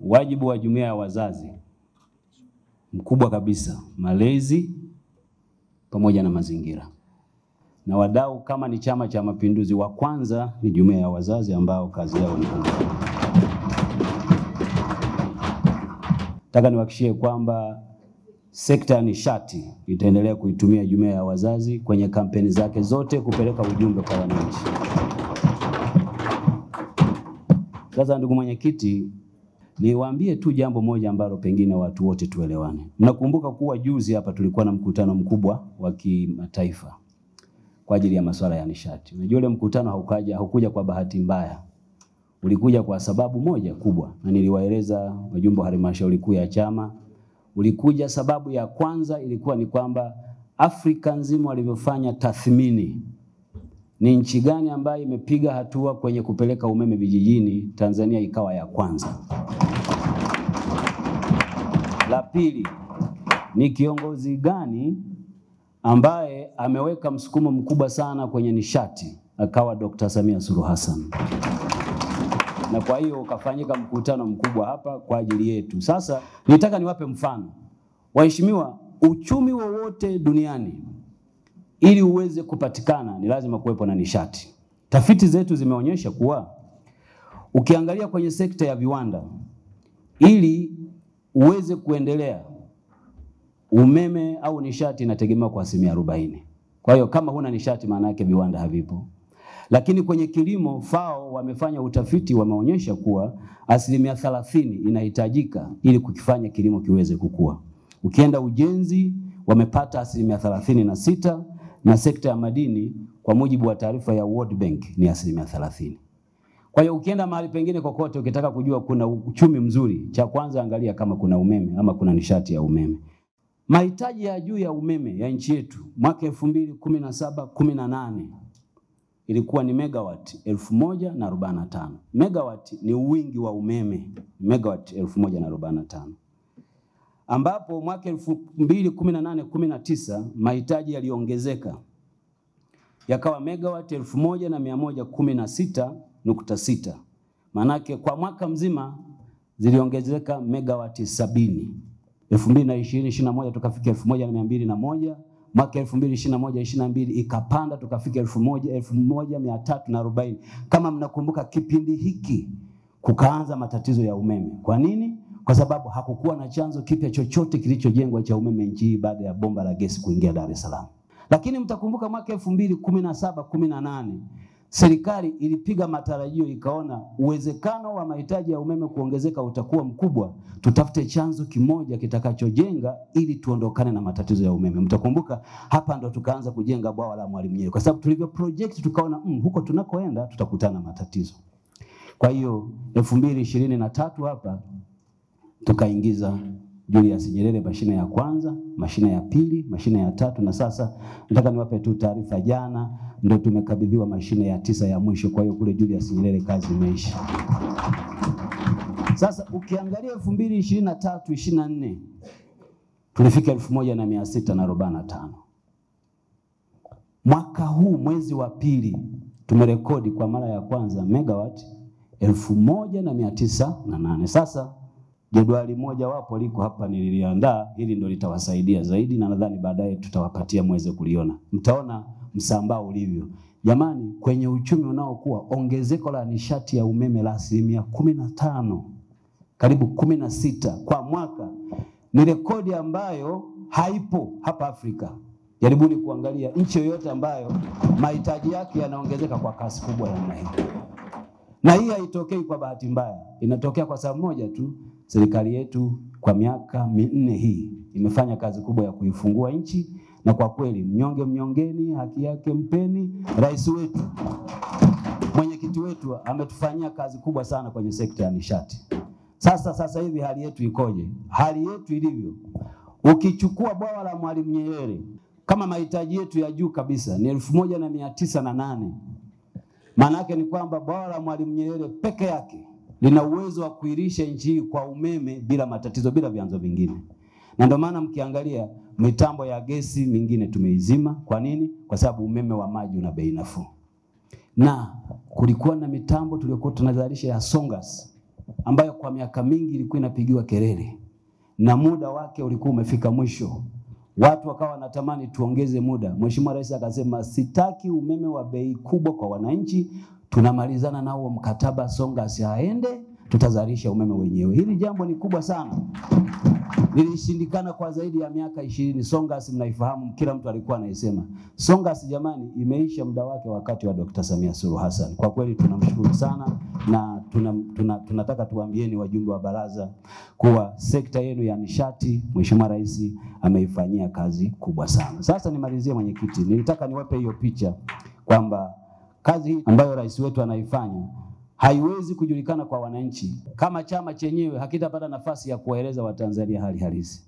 wajibu wa jumuiya ya wazazi mkubwa kabisa, malezi pamoja na mazingira. Na wadau kama ni Chama cha Mapinduzi, wa kwanza ni jumuiya ya wazazi ambao kazi yao ni kubwa. Nataka niwahakikishie kwamba sekta ya nishati itaendelea kuitumia jumuiya ya wazazi kwenye kampeni zake zote kupeleka ujumbe kwa wananchi. Sasa ndugu mwenyekiti, niwaambie tu jambo moja ambalo pengine watu wote tuelewane. Mnakumbuka kuwa juzi hapa tulikuwa na mkutano mkubwa wa kimataifa kwa ajili ya masuala ya nishati. Unajua ule mkutano haukuja kwa bahati mbaya. Ulikuja kwa sababu moja kubwa, na niliwaeleza wajumbe wa halmashauri kuu ya chama. Ulikuja sababu ya kwanza ilikuwa ni kwamba Afrika nzima walivyofanya tathmini ni nchi gani ambayo imepiga hatua kwenye kupeleka umeme vijijini, Tanzania ikawa ya kwanza. La pili, ni kiongozi gani ambaye ameweka msukumo mkubwa sana kwenye nishati, akawa Dr. Samia Suluhu Hassan. Na kwa hiyo ukafanyika mkutano mkubwa hapa kwa ajili yetu. Sasa nitaka niwape mfano. Waheshimiwa, uchumi wowote duniani ili uweze kupatikana ni lazima kuwepo na nishati. Tafiti zetu zimeonyesha kuwa ukiangalia kwenye sekta ya viwanda, ili uweze kuendelea, umeme au nishati inategemewa kwa 40%. Kwa hiyo kama huna nishati maana yake viwanda havipo. Lakini kwenye kilimo, FAO wamefanya utafiti, wameonyesha kuwa 30% inahitajika ili kukifanya kilimo kiweze kukua. Ukienda ujenzi wamepata 36%, na sekta ya madini kwa mujibu wa taarifa ya World Bank ni 30%. Kwa hiyo ukienda mahali pengine kokote ukitaka kujua kuna uchumi mzuri, cha kwanza angalia kama kuna umeme ama kuna nishati ya umeme. Mahitaji ya juu ya umeme ya nchi yetu mwaka 2017-18 ilikuwa ni megawati 1045. Megawati ni wingi wa umeme, megawati 1045. Ambapo mwaka 2018-19 mahitaji yaliongezeka yakawa megawati 1116.6. Manake kwa mwaka mzima ziliongezeka megawati 70. 2020-21 tukafika 1201, mwaka 2021-22 ikapanda tukafika 1340. Kama mnakumbuka kipindi hiki kukaanza matatizo ya umeme. Kwa nini? Kwa sababu hakukuwa na chanzo kipya chochote kilichojengwa cha umeme nchi baada ya bomba la gesi kuingia Dar es Salaam. Lakini mtakumbuka mwaka 2017-18 serikali ilipiga matarajio, ikaona uwezekano wa mahitaji ya umeme kuongezeka utakuwa mkubwa, tutafute chanzo kimoja kitakachojenga ili tuondokane na matatizo ya umeme. Mtakumbuka hapa ndo tukaanza kujenga bwawa la Mwalimu Nyerere, kwa sababu tulivyo project tukaona huko tunakoenda tutakutana matatizo. Kwa hiyo 2023 hapa tukaingiza Julius Nyerere mashine ya kwanza, mashine ya pili, mashine ya tatu, na sasa nataka niwape tu taarifa, jana ndio tumekabidhiwa mashine ya 9 ya mwisho. Kwa hiyo kule Julius Nyerere kazi imeisha. Sasa ukiangalia 2023-24 tulifika 1645. Mwaka huu mwezi wa pili tumerekodi kwa mara ya kwanza megawati 1908. Sasa jedwali moja wapo liko hapa nililiandaa, hili ndio litawasaidia zaidi, na nadhani baadaye tutawapatia muweze kuliona. Mtaona msambao ulivyo. Jamani, kwenye uchumi unaokuwa, ongezeko la nishati ya umeme la 15%, karibu 16 kwa mwaka, ni rekodi ambayo haipo hapa Afrika. Jaribuni kuangalia nchi yoyote ambayo mahitaji yake yanaongezeka kwa kasi kubwa namna hii. Na hii haitokei kwa bahati mbaya, inatokea kwa sababu moja tu. Serikali yetu kwa miaka 4 hii imefanya kazi kubwa ya kuifungua nchi, na kwa kweli mnyonge mnyongeni, haki yake mpeni. Rais wetu, mwenyekiti wetu ametufanyia kazi kubwa sana kwenye sekta ya nishati. Sasa hivi hali yetu ikoje? Hali yetu ilivyo, ukichukua bwawa la Mwalimu Nyerere kama mahitaji yetu ya juu kabisa ni 1908. Maana yake ni kwamba bwawa la Mwalimu Nyerere peke yake lina uwezo wa kuilisha nchi hii kwa umeme bila matatizo, bila vyanzo vingine. Na ndio maana mkiangalia mitambo ya gesi mingine tumeizima. Kwa nini? Kwa sababu umeme wa maji una bei nafuu. Na kulikuwa na mitambo tuliyokuwa tunazalisha ya Songas ambayo kwa miaka mingi ilikuwa inapigiwa kelele na muda wake ulikuwa umefika mwisho. Watu wakawa wanatamani tuongeze muda. Mheshimiwa Rais akasema sitaki umeme wa bei kubwa kwa wananchi, tunamalizana na huo mkataba, Songas aende, tutazalisha umeme wenyewe. Hili jambo ni kubwa sana. Lilishindikana kwa zaidi ya miaka 20. Songas mnaifahamu, kila mtu alikuwa anaisema. Songas jamani imeisha muda wake wakati wa Dr. Samia Suluhu Hassan. Kwa kweli tunamshukuru sana na tunataka tuambieni wajumbe wa baraza kuwa sekta yenu ya nishati Mheshimiwa Rais ameifanyia kazi kubwa sana. Sasa nimalizie mwenyekiti, nilitaka niwape hiyo picha kwamba kazi hii ambayo rais wetu anaifanya haiwezi kujulikana kwa wananchi kama chama chenyewe hakitapata nafasi ya kuwaeleza Watanzania hali halisi.